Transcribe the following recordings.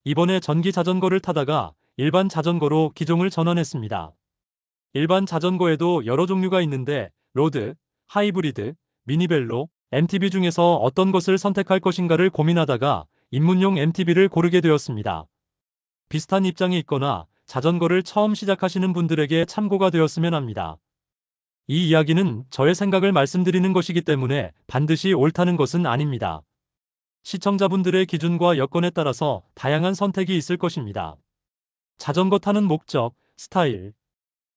이번에 전기 자전거를 타다가 일반 자전거로 기종을 전환했습니다. 일반 자전거에도 여러 종류가 있는데 로드, 하이브리드, 미니벨로, MTB 중에서 어떤 것을 선택할 것인가를 고민하다가 입문용 MTB를 고르게 되었습니다. 비슷한 입장에 있거나 자전거를 처음 시작하시는 분들에게 참고가 되었으면 합니다. 이 이야기는 저의 생각을 말씀드리는 것이기 때문에 반드시 옳다는 것은 아닙니다. 시청자분들의 기준과 여건에 따라서 다양한 선택이 있을 것입니다. 자전거 타는 목적, 스타일.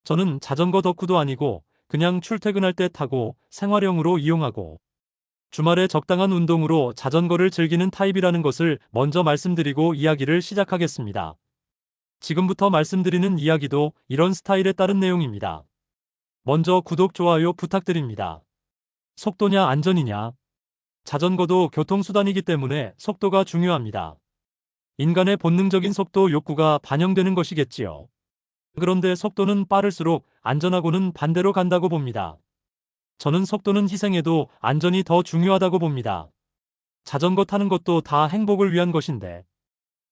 저는 자전거 덕후도 아니고 그냥 출퇴근할 때 타고 생활용으로 이용하고 주말에 적당한 운동으로 자전거를 즐기는 타입이라는 것을 먼저 말씀드리고 이야기를 시작하겠습니다. 지금부터 말씀드리는 이야기도 이런 스타일에 따른 내용입니다. 먼저 구독, 좋아요 부탁드립니다. 속도냐 안전이냐? 자전거도 교통수단이기 때문에 속도가 중요합니다. 인간의 본능적인 속도 욕구가 반영되는 것이겠지요. 그런데 속도는 빠를수록 안전하고는 반대로 간다고 봅니다. 저는 속도는 희생해도 안전이 더 중요하다고 봅니다. 자전거 타는 것도 다 행복을 위한 것인데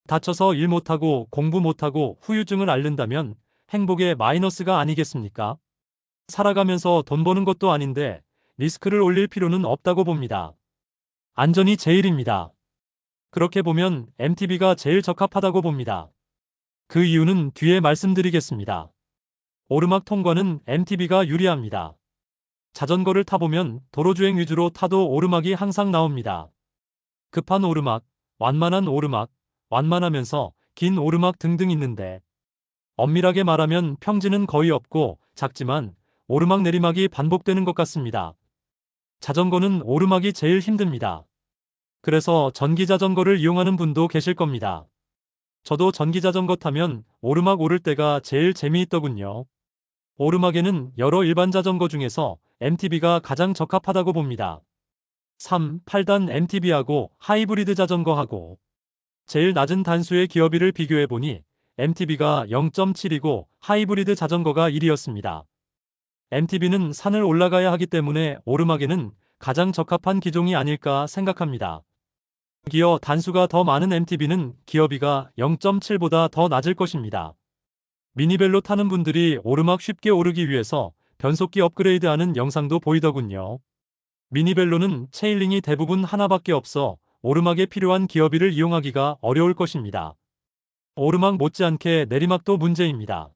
다쳐서 일 못하고 공부 못하고 후유증을 앓는다면 행복의 마이너스가 아니겠습니까? 살아가면서 돈 버는 것도 아닌데 리스크를 올릴 필요는 없다고 봅니다. 안전이 제일입니다. 그렇게 보면 MTB가 제일 적합하다고 봅니다. 그 이유는 뒤에 말씀드리겠습니다. 오르막 통과는 MTB가 유리합니다. 자전거를 타보면 도로주행 위주로 타도 오르막이 항상 나옵니다. 급한 오르막, 완만한 오르막, 완만하면서 긴 오르막 등등 있는데 엄밀하게 말하면 평지는 거의 없고 작지만 오르막 내리막이 반복되는 것 같습니다. 자전거는 오르막이 제일 힘듭니다. 그래서 전기자전거를 이용하는 분도 계실 겁니다. 저도 전기자전거 타면 오르막 오를 때가 제일 재미있더군요. 오르막에는 여러 일반 자전거 중에서 MTB가 가장 적합하다고 봅니다. 3. 8단 MTB하고 하이브리드 자전거하고 제일 낮은 단수의 기어비를 비교해보니 MTB가 0.7이고 하이브리드 자전거가 1이었습니다. MTB는 산을 올라가야 하기 때문에 오르막에는 가장 적합한 기종이 아닐까 생각합니다. 기어 단수가 더 많은 MTB는 기어비가 0.7보다 더 낮을 것입니다. 미니벨로 타는 분들이 오르막 쉽게 오르기 위해서 변속기 업그레이드하는 영상도 보이더군요. 미니벨로는 체일링이 대부분 하나밖에 없어 오르막에 필요한 기어비를 이용하기가 어려울 것입니다. 오르막 못지않게 내리막도 문제입니다.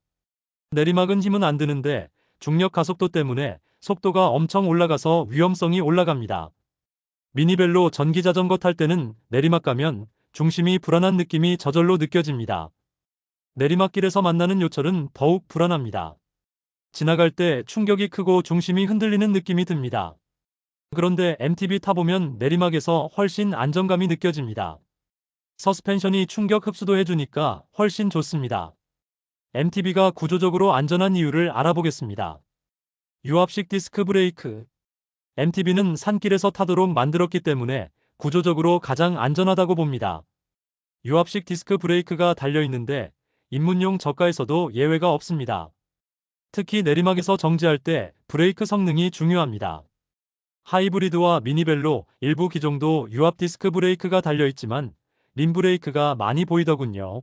내리막은 힘은 안 드는데 중력 가속도 때문에 속도가 엄청 올라가서 위험성이 올라갑니다. 미니벨로 전기자전거 탈 때는 내리막 가면 중심이 불안한 느낌이 저절로 느껴집니다. 내리막길에서 만나는 요철은 더욱 불안합니다. 지나갈 때 충격이 크고 중심이 흔들리는 느낌이 듭니다. 그런데 MTB 타보면 내리막에서 훨씬 안정감이 느껴집니다. 서스펜션이 충격 흡수도 해주니까 훨씬 좋습니다. MTB가 구조적으로 안전한 이유를 알아보겠습니다. 유압식 디스크 브레이크. MTB는 산길에서 타도록 만들었기 때문에 구조적으로 가장 안전하다고 봅니다. 유압식 디스크 브레이크가 달려있는데 입문용 저가에서도 예외가 없습니다. 특히 내리막에서 정지할 때 브레이크 성능이 중요합니다. 하이브리드와 미니벨로 일부 기종도 유압 디스크 브레이크가 달려있지만 림 브레이크가 많이 보이더군요.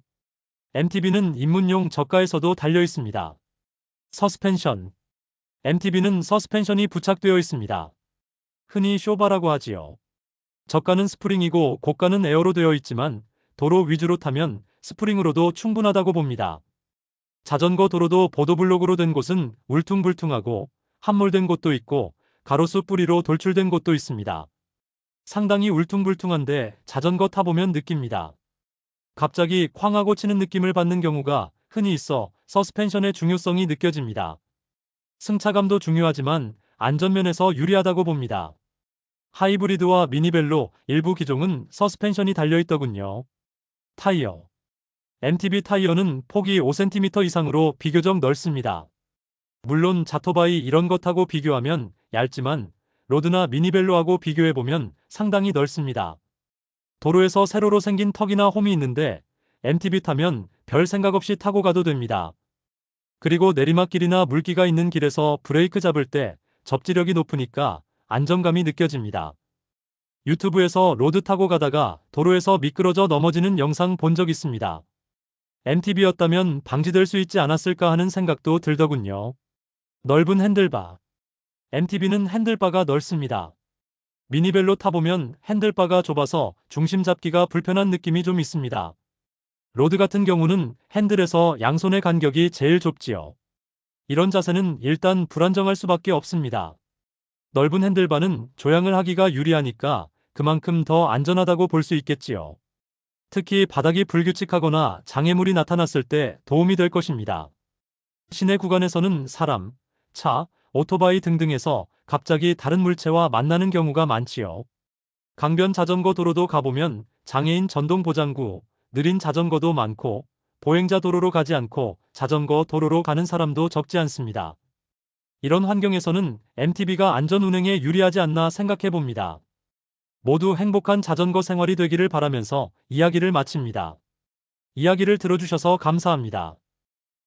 MTB는 입문용 저가에서도 달려있습니다. 서스펜션. MTB는 서스펜션이 부착되어 있습니다. 흔히 쇼바라고 하지요. 저가는 스프링이고 고가는 에어로 되어 있지만 도로 위주로 타면 스프링으로도 충분하다고 봅니다. 자전거 도로도 보도블록으로 된 곳은 울퉁불퉁하고 함몰된 곳도 있고 가로수 뿌리로 돌출된 곳도 있습니다. 상당히 울퉁불퉁한데 자전거 타보면 느낍니다. 갑자기 쾅하고 치는 느낌을 받는 경우가 흔히 있어 서스펜션의 중요성이 느껴집니다. 승차감도 중요하지만 안전면에서 유리하다고 봅니다. 하이브리드와 미니벨로 일부 기종은 서스펜션이 달려있더군요. 타이어. MTB 타이어는 폭이 5cm 이상으로 비교적 넓습니다. 물론 자토바이 이런 것하고 비교하면 얇지만 로드나 미니벨로하고 비교해보면 상당히 넓습니다. 도로에서 세로로 생긴 턱이나 홈이 있는데 MTB 타면 별 생각 없이 타고 가도 됩니다. 그리고 내리막길이나 물기가 있는 길에서 브레이크 잡을 때 접지력이 높으니까 안정감이 느껴집니다. 유튜브에서 로드 타고 가다가 도로에서 미끄러져 넘어지는 영상 본 적 있습니다. MTB였다면 방지될 수 있지 않았을까 하는 생각도 들더군요. 넓은 핸들바. MTB는 핸들바가 넓습니다. 미니벨로 타보면 핸들바가 좁아서 중심 잡기가 불편한 느낌이 좀 있습니다. 로드 같은 경우는 핸들에서 양손의 간격이 제일 좁지요. 이런 자세는 일단 불안정할 수밖에 없습니다. 넓은 핸들바는 조향을 하기가 유리하니까 그만큼 더 안전하다고 볼 수 있겠지요. 특히 바닥이 불규칙하거나 장애물이 나타났을 때 도움이 될 것입니다. 시내 구간에서는 사람, 차, 오토바이 등등에서 갑자기 다른 물체와 만나는 경우가 많지요. 강변 자전거 도로도 가보면 장애인 전동 보장구, 느린 자전거도 많고 보행자 도로로 가지 않고 자전거 도로로 가는 사람도 적지 않습니다. 이런 환경에서는 MTB가 안전 운행에 유리하지 않나 생각해 봅니다. 모두 행복한 자전거 생활이 되기를 바라면서 이야기를 마칩니다. 이야기를 들어주셔서 감사합니다.